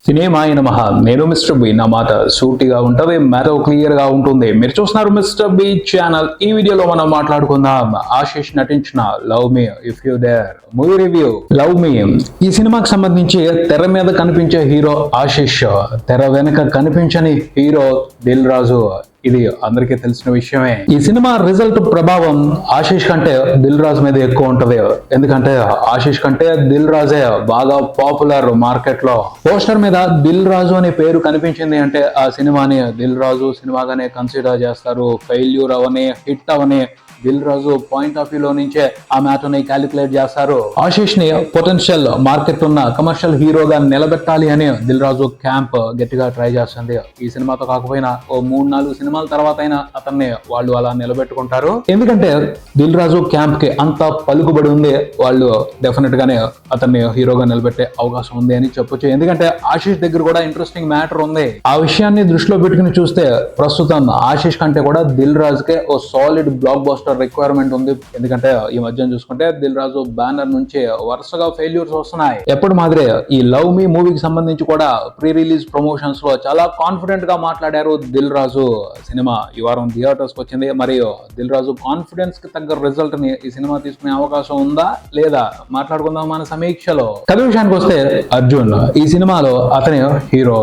సినిమాయ నమః. నేను mister B. నా మాట సూటిగా ఉంటది, మ్యాటర్ క్లియర్ గా ఉంటుంది. మీరు చూస్తున్నారు మిస్టర్ బి ఛానల్. ఈ వీడియోలో మనం మాట్లాడుకుందాం ఆశీష్ నటించిన love me if you dare movie review. Love మీ ఈ సినిమాకి సంబంధించి తెర మీద కనిపించే హీరో ఆశీష్, తెర వెనుక కనిపించని హీరో దిల్ రాజు. ఇది అందరికీ తెలిసిన విషయమే. ఈ సినిమా రిజల్ట్ ప్రభావం ఆశీష్ కంటే దిల్ రాజు మీద ఎక్కువ ఉంటది. ఎందుకంటే ఆశీష్ కంటే దిల్ రాజే బాగా పాపులర్ మార్కెట్ లో. పోస్టర్ మీద దిల్ రాజు అనే పేరు కనిపించింది అంటే ఆ సినిమాని దిల్ రాజు సినిమాగానే కన్సిడర్ చేస్తారు. ఫెయిల్యూర్ అవని హిట్ అవని Dil Raju point of view లో నుంచే ఆ మ్యాటర్ ని క్యాలిక్యులేట్ చేస్తారు. ఆశీష్ ని పొటెన్షియల్ మార్కెట్ ఉన్న కమర్షియల్ హీరోగా నిలబెట్టాలి అని దిల్ రాజు క్యాంప్ గట్టిగా ట్రై చేస్తుంది. ఈ సినిమాతో కాకపోయినా ఓ 3-4 సినిమాల తర్వాత అయినా అతన్ని వాళ్ళు అలా నిలబెట్టుకుంటారు. ఎందుకంటే దిల్ రాజు క్యాంప్ కి అంత పలుకుబడి ఉంది. వాళ్ళు డెఫినెట్ గానే అతన్ని హీరోగా నిలబెట్టే అవకాశం ఉంది అని చెప్పొచ్చు. ఎందుకంటే ఆశీష్ దగ్గర కూడా ఇంట్రెస్టింగ్ మ్యాటర్ ఉంది. ఆ విషయాన్ని దృష్టిలో పెట్టుకుని చూస్తే ప్రస్తుతం ఆశీష్ కంటే కూడా దిల్ రాజు కే ఓ సాలిడ్ బ్లాక్ బస్టర్ రిక్వైర్మెంట్ ఉంది. ఎందుకంటే ఈ మధ్య చూసుకుంటే దిల్ రాజు బ్యానర్ నుంచి వరుసగా ఫెయిల్యూర్స్ వస్తున్నాయి. ఎప్పుడు మాదిరే ఈ లవ్ మీ మూవీకి సంబంధించి కూడా ప్రీ రిలీజ్ ప్రమోషన్స్ లో చాలా కాన్ఫిడెంట్ గా మాట్లాడారు దిల్ రాజు. సినిమా ఈ వారం థియేటర్స్ కి వచ్చింది. మరియు దిల్ రాజు కాన్ఫిడెన్స్ కి తగ్గ రిజల్ట్ ని ఈ సినిమా తీసుకునే అవకాశం ఉందా లేదా మాట్లాడుకుందాం మన సమీక్షలో. కథ విషయానికి వస్తే అర్జున్ ఈ సినిమాలో అతని హీరో.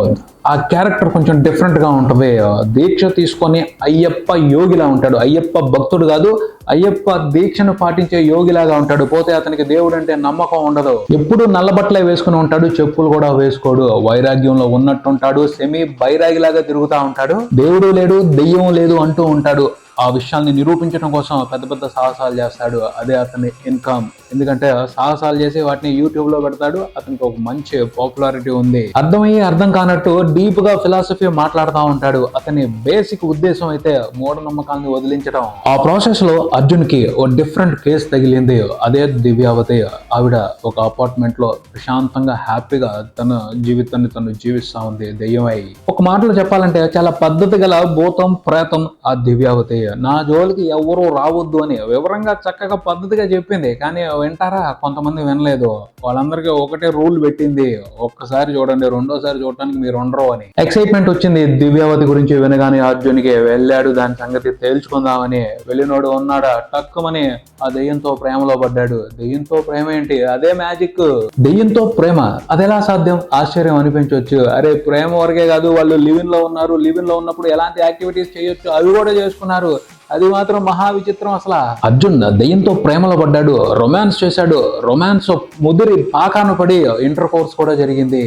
ఆ క్యారెక్టర్ కొంచెం డిఫరెంట్ గా ఉంటది. దీక్ష తీసుకొని అయ్యప్ప యోగిలా ఉంటాడు. అయ్యప్ప భక్తుడు కాదు, అయ్యప్ప దీక్షను పాటించే యోగిలాగా ఉంటాడు. పోతే అతనికి దేవుడు అంటే నమ్మకం ఉండదు. ఎప్పుడు నల్లబట్టలే వేసుకుని ఉంటాడు, చెప్పులు కూడా వేసుకోడు. వైరాగ్యంలో ఉన్నట్టుంటాడు, సెమీ బైరాగిలాగా తిరుగుతా ఉంటాడు. దేవుడు లేడు, దెయ్యం లేదు అంటూ ఉంటాడు. ఆ విషయాల్ని నిరూపించడం కోసం పెద్ద పెద్ద సాహసాలు చేస్తాడు. అదే అతని ఇన్కమ్. ఎందుకంటే సాహసాలు చేసి వాటిని యూట్యూబ్ లో పెడతాడు. అతనికి ఒక మంచి పాపులారిటీ ఉంది. అర్థమయ్యి అర్థం కానట్టు డీప్ గా ఫిలాసఫీ మాట్లాడుతూ ఉంటాడు. అతని బేసిక్ ఉద్దేశం అయితే మూఢనమ్మకాలను వదిలించడం. ఆ ప్రాసెస్ లో అర్జున్ కి ఓ డిఫరెంట్ కేసు తగిలింది. అదే దివ్యావతి. ఆవిడ ఒక అపార్ట్మెంట్ లో ప్రశాంతంగా హ్యాపీగా తన జీవితాన్ని తను జీవిస్తా ఉంది దెయ్యమై. ఒక మాటలో చెప్పాలంటే చాలా పద్ధతి గల భూతం ప్రేతం ఆ దివ్యావతి. నా జోలికి ఎవరూ రావద్దు అని వివరంగా చక్కగా పద్ధతిగా చెప్పింది. కానీ వింటారా? కొంతమంది వినలేదు. వాళ్ళందరికీ ఒకటే రూల్ పెట్టింది, ఒక్కసారి చూడండి, రెండోసారి చూడటానికి మీరు ఉండరు అని. ఎక్సైట్మెంట్ వచ్చింది దివ్యావతి గురించి వినగానే అర్జున్కి. వెళ్ళాడు దాని సంగతి తేల్చుకుందామని. వెళ్ళినోడు ఉన్నాడా టక్కుమని ఆ దెయ్యంతో ప్రేమలో పడ్డాడు. దెయ్యంతో ప్రేమ ఏంటి? అదే మ్యాజిక్. దెయ్యంతో ప్రేమ అదెలా సాధ్యం? ఆశ్చర్యం అనిపించవచ్చు. అరే ప్రేమ వరకే కాదు, వాళ్ళు లివిన్ లో ఉన్నారు. లివిన్ లో ఉన్నప్పుడు ఎలాంటి యాక్టివిటీస్ చేయొచ్చు అవి కూడా చేసుకున్నారు. అది మాత్రం మహా విచిత్రం. అసలు అర్జున్ దెయ్యంతో ప్రేమలో పడ్డాడు, రొమాన్స్ చేశాడు. రొమాన్స్ ముదిరి పాకాన పడి ఇంటర్ కోర్స్ కూడా జరిగింది.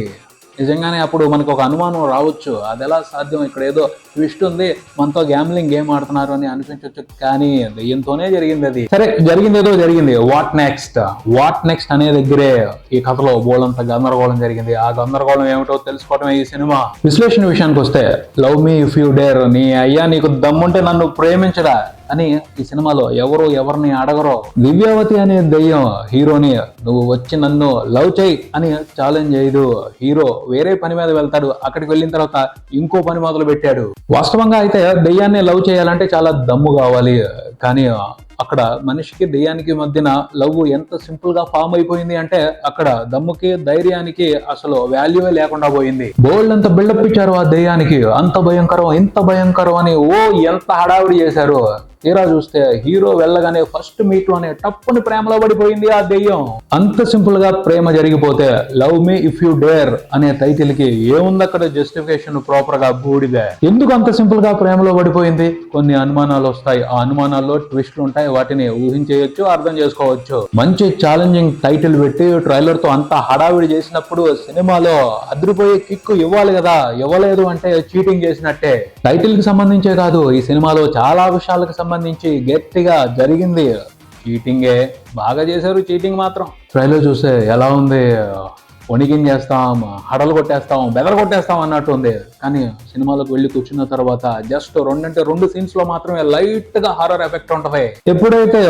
నిజంగానే అప్పుడు మనకు ఒక అనుమానం రావచ్చు, అది ఎలా సాధ్యం? ఇక్కడ ఏదో ట్విస్ట్ ఉంది, మనతో గ్యామ్లింగ్ గేమ్ ఆడుతున్నారు అని అనిపించవచ్చు. కానీ దెయ్యంతోనే జరిగింది అది. సరే, జరిగింది ఏదో జరిగింది. వాట్ నెక్స్ట్ అనే దగ్గరే ఈ కథలో బోలంత గందరగోళం జరిగింది. ఆ గందరగోళం ఏమిటో తెలుసుకోవడమే ఈ సినిమా. విశ్లేషణ విషయానికి వస్తే love me if you dare. నీ అయ్యా నీకు దమ్ముంటే నన్ను ప్రేమించడా అని ఈ సినిమాలో ఎవరు ఎవరిని అడగరో. దివ్యావతి అనే దెయ్యం హీరోని నువ్వు వచ్చి నన్ను లవ్ చేయి అని ఛాలెంజ్ చేయదు. హీరో వేరే పని మీద వెళ్తాడు. అక్కడికి వెళ్ళిన తర్వాత ఇంకో పని మొదలు పెట్టాడు. వాస్తవంగా అయితే దెయ్యాన్ని లవ్ చేయాలంటే చాలా దమ్ము కావాలి. కానీ అక్కడ మనిషికి దెయ్యానికి మధ్యన లవ్ ఎంత సింపుల్ గా ఫామ్ అయిపోయింది అంటే అక్కడ దమ్ముకి ధైర్యానికి అసలు వాల్యూవే లేకుండా పోయింది. బోల్డ్ అంత బిల్డప్ ఇచ్చారు ఆ దెయ్యానికి. అంత భయంకరం, ఇంత భయంకరం అని ఎంత హడావిడి చేశారు. తీరా చూస్తే హీరో వెళ్ళగానే ఫస్ట్ మీట్ లోనే టప్పుని ప్రేమలో పడిపోయింది ఆ దెయ్యం. అంత సింపుల్ గా ప్రేమ జరిగిపోతే love me if you dare అనే టైటిల్ కి ఏముంది అక్కడ జస్టిఫికేషన్? ప్రాపర్ గా బూడిదే. ఎందుకు అంత సింపుల్ గా ప్రేమలో పడిపోయింది? కొన్ని అనుమానాలు వస్తాయి. ఆ అనుమానాల్లో ట్విస్ట్లు ఉంటాయి. వాటిని ఊహించేయచ్చు, అర్థం చేసుకోవచ్చు. మంచి ఛాలెంజింగ్ టైటిల్ పెట్టి ట్రైలర్ తో అంత హడావిడి చేసినప్పుడు సినిమాలో అదిరిపోయే కిక్ ఇవ్వాలి కదా. ఇవ్వలేదు అంటే చీటింగ్ చేసినట్టే. టైటిల్ కి సంబంధించే కాదు, ఈ సినిమాలో చాలా విషయాలకు సంబంధించి గట్టిగా జరిగింది చీటింగే. బాగా చేశారు చీటింగ్ మాత్రం. ట్రైలర్ చూస్తే ఎలా ఉంది? వణికించేస్తాం, హడలు కొట్టేస్తాం, బెదర కొట్టేస్తాం అన్నట్టు ఉంది. కానీ సినిమాలోకి వెళ్ళి కూర్చున్న తర్వాత జస్ట్ 2 సీన్స్ లో మాత్రమే లైట్ గా హారర్ ఎఫెక్ట్ ఉంటది. ఎప్పుడైతే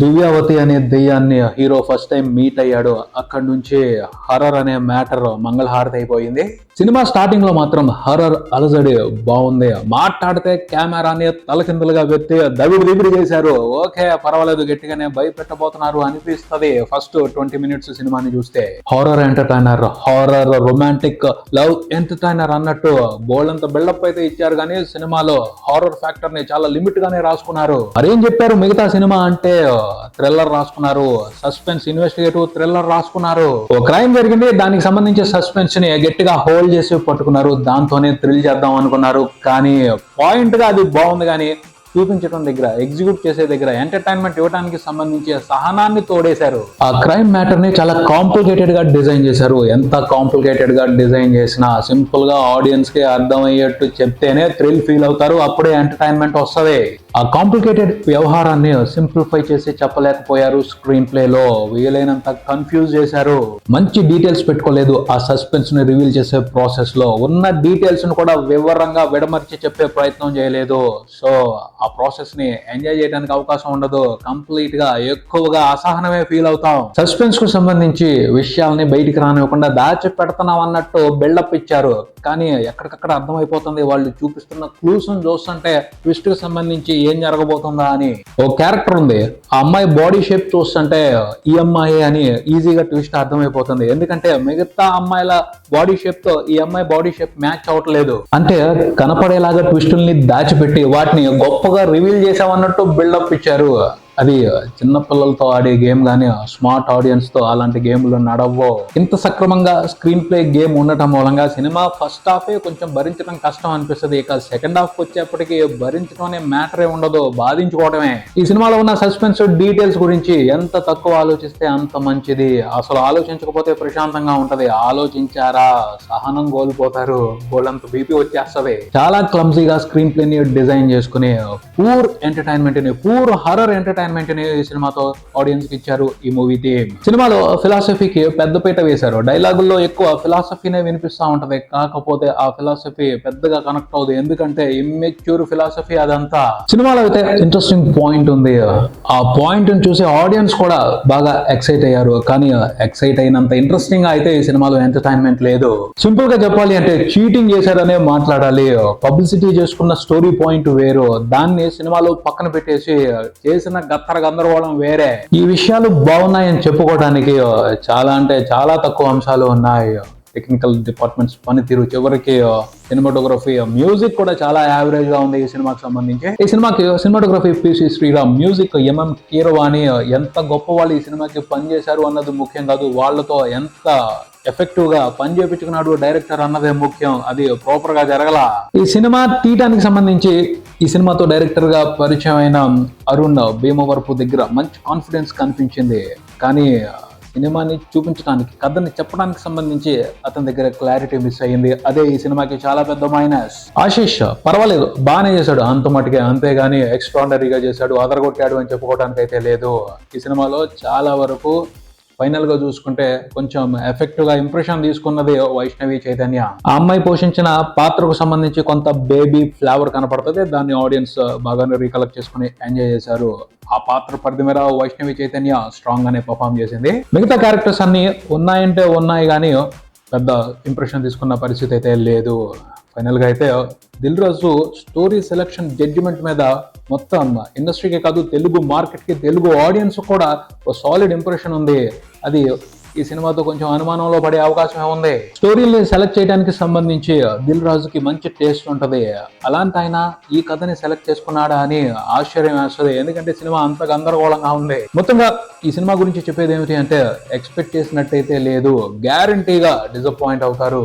దివ్యావతి అనే దెయ్యాన్ని హీరో ఫస్ట్ టైం మీట్ అయ్యాడో అక్కడి నుంచి హర్రర్ అనే మ్యాటర్ మంగళహారతి అయిపోయింది. సినిమా స్టార్టింగ్ లో మాత్రం హర్రర్ అలజడి బాగుంది. మాట్లాడితే కెమెరాని తలకిందులుగా పెట్టి దవిడి చేశారు. ఓకే పర్వాలేదు, గట్టిగానే భయపెట్టబోతున్నారు అనిపిస్తుంది ఫస్ట్ 20 మినిట్స్ సినిమాని చూస్తే. Horror entertainment entertainer, horror, romantic, love entertainer అన్నట్టు బోల్డంత బిల్డప్ అయితే ఇచ్చారు కానీ సినిమాలో హారర్ ఫ్యాక్టర్ ని చాలా లిమిట్ గానే రాసుకున్నారు. మరేం చెప్పారు మిగతా సినిమా అంటే థ్రిల్లర్ రాసుకున్నారు, సస్పెన్స్ ఇన్వెస్టిగేటివ్ థ్రిల్లర్ రాసుకున్నారు. ఓ క్రైమ్ జరిగింది, దానికి సంబంధించి సస్పెన్స్ ని గట్టిగా హోల్డ్ చేసి పట్టుకున్నారు, దాంతోనే థ్రిల్ చేద్దాం అనుకున్నారు. కానీ పాయింట్ గా అది బాగుంది కానీ చూపించడం దగ్గర, ఎగ్జిక్యూట్ చేసే దగ్గర, ఎంటర్టైన్మెంట్ ఇవ్వడానికి సంబంధించి సహనాన్ని తోడేశారు. ఆ క్రైమ్ మ్యాటర్ ని చాలా కాంప్లికేటెడ్ గా డిజైన్ చేశారు. ఎంత కాంప్లికేటెడ్ గా డిజైన్ చేసినా సింపుల్ గా ఆడియన్స్ కి అర్థమయ్యేట్టు చెప్తేనే థ్రిల్ ఫీల్ అవుతారు, అప్పుడే ఎంటర్టైన్మెంట్ వస్తుంది. ఆ కాంప్లికేటెడ్ వ్యవహారాన్ని సింప్లిఫై చేసి చెప్పలేకపోయారు. స్క్రీన్ ప్లే లో వీలైనంత కన్ఫ్యూజ్ చేశారు. మంచి డీటెయిల్స్ పెట్టుకోలేదు. ఆ సస్పెన్స్ ని రివీల్ చేసే ప్రాసెస్ లో ఉన్న డీటెయిల్స్ ను కూడా వివరంగా విడమర్చి చెప్పే ప్రయత్నం చేయలేదు. సో ఆ ప్రాసెస్ ని ఎంజాయ్ చేయడానికి అవకాశం ఉండదు. కంప్లీట్ గా ఎక్కువగా అసహనమే ఫీల్ అవుతాం. సస్పెన్స్ కు సంబంధించి విషయాల్ని బయటికి రానివ్వకుండా దాచి పెడుతున్నాం అన్నట్టు బిల్డప్ ఇచ్చారు. కానీ ఎక్కడికక్కడ అర్థమైపోతుంది వాళ్ళు చూపిస్తున్న క్లూస్ చూస్తుంటే ట్విస్ట్ కి సంబంధించి ఏం జరగబోతుందా అని. ఓ క్యారెక్టర్ ఉంది, ఆ అమ్మాయి బాడీ షేప్ చూస్తుంటే ఈ అమ్మాయి అని ఈజీగా ట్విస్ట్ అర్థమైపోతుంది. ఎందుకంటే మిగతా అమ్మాయిల బాడీ షేప్ తో ఈ అమ్మాయి బాడీ షేప్ మ్యాచ్ అవట్లేదు. అంటే కనపడేలాగా ట్విస్టుల్ని దాచిపెట్టి వాటిని గొప్పగా రివీల్ చేసామన్నట్టు బిల్డప్ ఇచ్చారు. అది చిన్న పిల్లలతో ఆడే గేమ్ గానీ స్మార్ట్ ఆడియన్స్ తో అలాంటి గేమ్లు నడవో. ఇంత సక్రమంగా స్క్రీన్ ప్లే గేమ్ ఉండటం మూలంగా సినిమా ఫస్ట్ హాఫే కొంచెం భరించడం కష్టం అనిపిస్తుంది. ఇక సెకండ్ హాఫ్ వచ్చేప్పటికి భరించడం అనే మ్యాటరే ఉండదు, బాధించుకోవడమే. ఈ సినిమాలో ఉన్న సస్పెన్స్ డీటెయిల్స్ గురించి ఎంత తక్కువ ఆలోచిస్తే అంత మంచిది. అసలు ఆలోచించకపోతే ప్రశాంతంగా ఉంటది, ఆలోచించారా సహనం కోల్పోతారు, గోళ్ళంత బీపీ వచ్చేస్తది. చాలా క్లమ్జీగా స్క్రీన్ ప్లే ని డిజైన్ చేసుకుని పూర్ ఎంటర్టైన్మెంట్ ని, పూర్ హర్రర్ ఎంటర్టైన్మెంట్ ని ఈ సినిమాతో ఆడియన్స్ కి ఇచ్చారు ఈ మూవీ టీమ్. సినిమాలో ఫిలాసఫీకి పెద్దపీట వేశారు. డైలాగుల్లో ఎక్కువ ఫిలాసఫీనే వినిపిస్తా ఉంటది, కాకపోతే ఆ ఫిలాసఫీ పెద్దగా కనెక్ట్ అవుతుంది, ఎందుకంటే ఇమ్మెచ్యూర్ ఫిలాసఫీ అదంతా. సినిమాలో అయితే ఇంట్రెస్టింగ్ పాయింట్ ఉంది. ఆ పాయింట్ ని చూసి ఆడియన్స్ కూడా బాగా ఎక్సైట్ అయ్యారు. కానీ ఎక్సైట్ అయినంత ఇంట్రెస్టింగ్ గా అయితే ఈ సినిమాలో ఎంటర్టైన్మెంట్ లేదు. సింపుల్ గా చెప్పాలి అంటే చీటింగ్ చేశారనే మాట్లాడాలి. పబ్లిసిటీ చేసుకున్న స్టోరీ పాయింట్ వేరు, దాన్ని సినిమాలో పక్కన పెట్టేసి చేసిన గందరగోళం వేరే. ఈ విషయాలు బాగున్నాయని చెప్పుకోవడానికి చాలా అంటే చాలా తక్కువ అంశాలు ఉన్నాయి. టెక్నికల్ డిపార్ట్మెంట్స్ పనితీరు, చివరికి సినిమాటోగ్రఫీ, మ్యూజిక్ కూడా చాలా యావరేజ్ గా ఉంది ఈ సినిమాకి సంబంధించి. ఈ సినిమాకి cinematography PC Sriram, music MM Keeravani. ఎంత గొప్ప వాళ్ళు ఈ సినిమాకి పనిచేశారు అన్నది ముఖ్యం కాదు, వాళ్ళతో ఎంత ఎఫెక్టివ్ గా పని చేపించుకున్నాడు డైరెక్టర్ అన్నదే ముఖ్యం. అది ప్రాపర్ గా జరగల. ఈ సినిమా తీయటానికి సంబంధించి ఈ సినిమాతో డైరెక్టర్ గా పరిచయం అయిన అరుణ్ భీమవరపు దగ్గర మంచి కాన్ఫిడెన్స్ కనిపించింది. కానీ సినిమాని చూపించడానికి, కథని చెప్పడానికి సంబంధించి అతని దగ్గర క్లారిటీ మిస్ అయ్యింది. అదే ఈ సినిమాకి చాలా పెద్ద మైనస్. ఆశీష్ పర్వాలేదు, బాగానే చేశాడు అంత మటుకే, అంతేగాని ఎక్స్ట్రాడనరీగా చేశాడు, అదరగొట్టాడు అని చెప్పుకోవడానికి అయితే లేదు. ఈ సినిమాలో చాలా వరకు ఫైనల్ గా చూసుకుంటే కొంచెం ఎఫెక్టివ్ గా ఇంప్రెషన్ తీసుకున్నది వైష్ణవి చైతన్య. ఆ అమ్మాయి పోషించిన పాత్రకు సంబంధించి కొంత బేబీ ఫ్లేవర్ కనపడుతుంది, దాన్ని ఆడియన్స్ బాగానే రీకలెక్ట్ చేసుకుని ఎంజాయ్ చేశారు. ఆ పాత్ర పరిధి మీద వైష్ణవి చైతన్య స్ట్రాంగ్ గానే పర్ఫామ్ చేసింది. మిగతా క్యారెక్టర్స్ అన్ని ఉన్నాయంటే ఉన్నాయి కానీ పెద్ద ఇంప్రెషన్ తీసుకున్న పరిస్థితి అయితే లేదు. ఫైనల్ గా అయితే Dil Raju story selection judgement మీద మొత్తం ఇండస్ట్రీకే కాదు తెలుగు మార్కెట్ కి, తెలుగు ఆడియన్స్ కూడా ఒక సాలిడ్ ఇంప్రెషన్ ఉంది. అది ఈ సినిమాతో కొంచెం అనుమానంలో పడే అవకాశం ఉంది. స్టోరీని సెలెక్ట్ చేయడానికి సంబంధించి దిల్ రాజుకి మంచి టేస్ట్ ఉంటది, అలాంటి ఆయన ఈ కథని సెలెక్ట్ చేసుకున్నాడా అని ఆశ్చర్యం వేస్తుంది, ఎందుకంటే సినిమా అంత గందరగోళంగా ఉంది. మొత్తంగా ఈ సినిమా గురించి చెప్పేది ఏమిటి అంటే ఎక్స్పెక్ట్ చేసినట్టయితే లేదు, గ్యారంటీగా డిసప్పాయింట్ అవుతారు.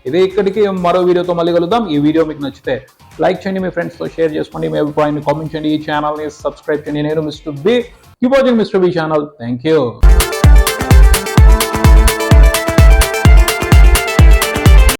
ఇదే ఇక్కడికి మరో వీడియోతో మళ్ళీ కలుద్దాం. ఈ వీడియో మీకు నచ్చితే లైక్ చేయండి, మీ ఫ్రెండ్స్ తో షేర్ చేసుకోండి, మీ అభిప్రాయాన్ని కామెంట్ చేయండి, ఈ ఛానల్ ని సబ్స్క్రైబ్ చేయండి. నేను mister B, keep watching mister B channel. Thank you.